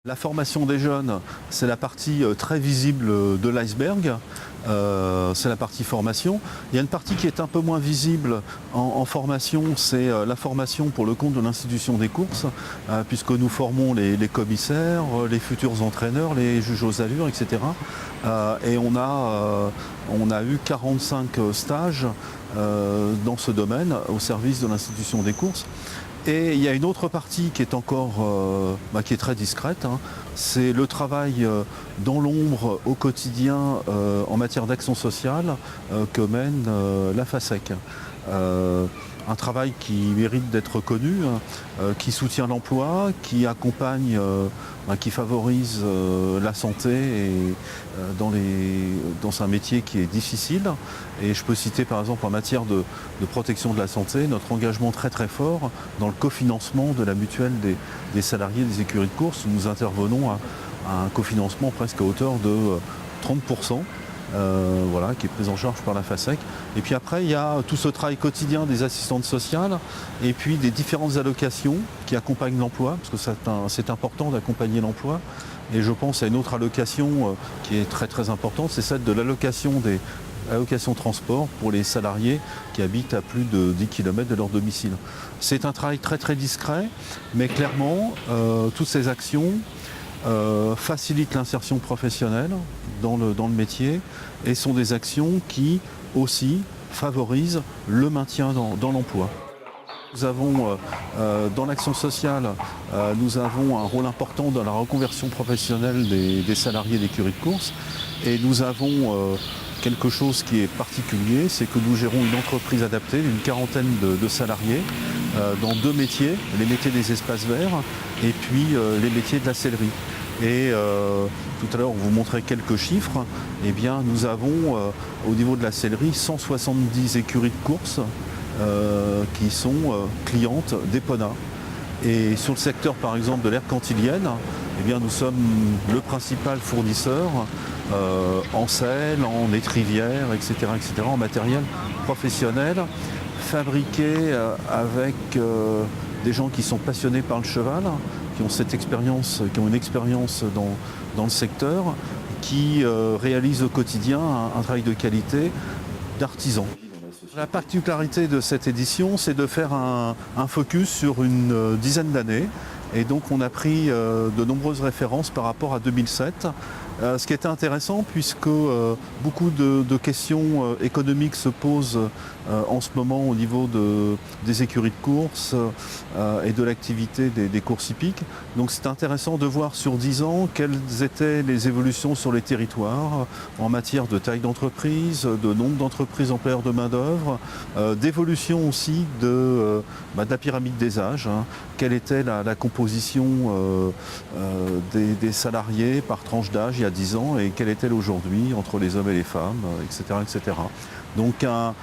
La formation des jeunes, c'est la partie très visible de l'iceberg, c'est la partie formation. Il y a une partie qui est un peu moins visible en formation, c'est la formation pour le compte de l'institution des courses, puisque nous formons les commissaires, les futurs entraîneurs, les juges aux allures, etc. Et on a eu 45 stages dans ce domaine au service de l'institution des courses. Et il y a une autre partie qui est encore qui est très discrète, hein. C'est le travail dans l'ombre au quotidien en matière d'action sociale que mène la FASEC. Un travail qui mérite d'être connu, qui soutient l'emploi, qui accompagne, qui favorise la santé et, dans un métier qui est difficile. Et je peux citer par exemple en matière de protection de la santé, notre engagement très très fort dans le cofinancement de la mutuelle des salariés des écuries de course. Nous intervenons à un cofinancement presque à hauteur de 30%. Voilà, qui est prise en charge par la FASEC. Et puis après, il y a tout ce travail quotidien des assistantes sociales et puis des différentes allocations qui accompagnent l'emploi, parce que c'est important d'accompagner l'emploi. Et je pense à une autre allocation qui est très très importante, c'est celle de l'allocation transport pour les salariés qui habitent à plus de 10 km de leur domicile. C'est un travail très très discret, mais clairement, toutes ces actions facilitent l'insertion professionnelle dans le métier et sont des actions qui aussi favorisent le maintien dans l'emploi. Nous avons, dans l'action sociale, nous avons un rôle important dans la reconversion professionnelle des salariés d'écuries de course et nous avons quelque chose qui est particulier, c'est que nous gérons une entreprise adaptée d'une quarantaine de salariés dans deux métiers, les métiers des espaces verts et puis les métiers de la sellerie. Et tout à l'heure, on vous montrait quelques chiffres. Eh bien, nous avons au niveau de la sellerie 170 écuries de course qui sont clientes d'Epona. Et sur le secteur, par exemple, de l'aire cantilienne, eh bien, nous sommes le principal fournisseur en selle, en étrivière, etc., en matériel professionnel, fabriqué avec des gens qui sont passionnés par le cheval, qui ont cette expérience, qui ont une expérience dans le secteur, qui réalisent au quotidien un travail de qualité d'artisan. La particularité de cette édition, c'est de faire un focus sur une dizaine d'années. Et donc on a pris de nombreuses références par rapport à 2007. Ce qui était intéressant puisque beaucoup de questions économiques se posent en ce moment au niveau des écuries de course et de l'activité des courses hippiques. Donc c'est intéressant de voir sur 10 ans quelles étaient les évolutions sur les territoires en matière de taille d'entreprise, de nombre d'entreprises employeurs de main-d'œuvre, d'évolution aussi de la pyramide des âges, hein. Quelle était la composition des salariés par tranche d'âge il y a 10 ans et quelle est-elle aujourd'hui entre les hommes et les femmes, etc., etc. Donc un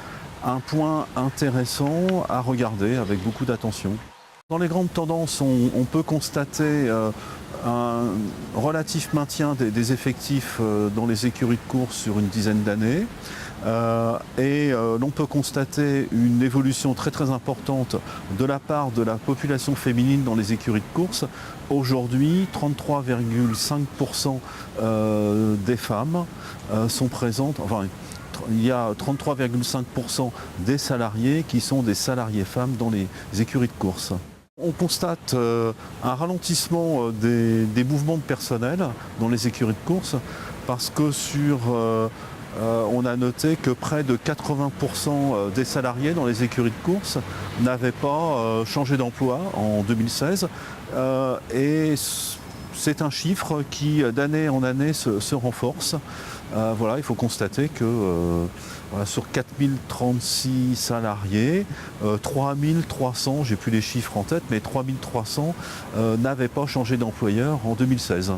point intéressant à regarder avec beaucoup d'attention. Dans les grandes tendances, on peut constater un relatif maintien des effectifs dans les écuries de course sur une dizaine d'années. L'on peut constater une évolution très très importante de la part de la population féminine dans les écuries de course. Aujourd'hui, 33,5% des femmes sont présentes, enfin il y a 33,5% des salariés qui sont des salariés femmes dans les écuries de course. On constate un ralentissement des mouvements de personnel dans les écuries de course parce que on a noté que près de 80% des salariés dans les écuries de course n'avaient pas changé d'emploi en 2016. Et c'est un chiffre qui, d'année en année, se renforce. Voilà, il faut constater que sur 4036 salariés, 3300, j'ai plus les chiffres en tête, mais 3300 n'avaient pas changé d'employeur en 2016.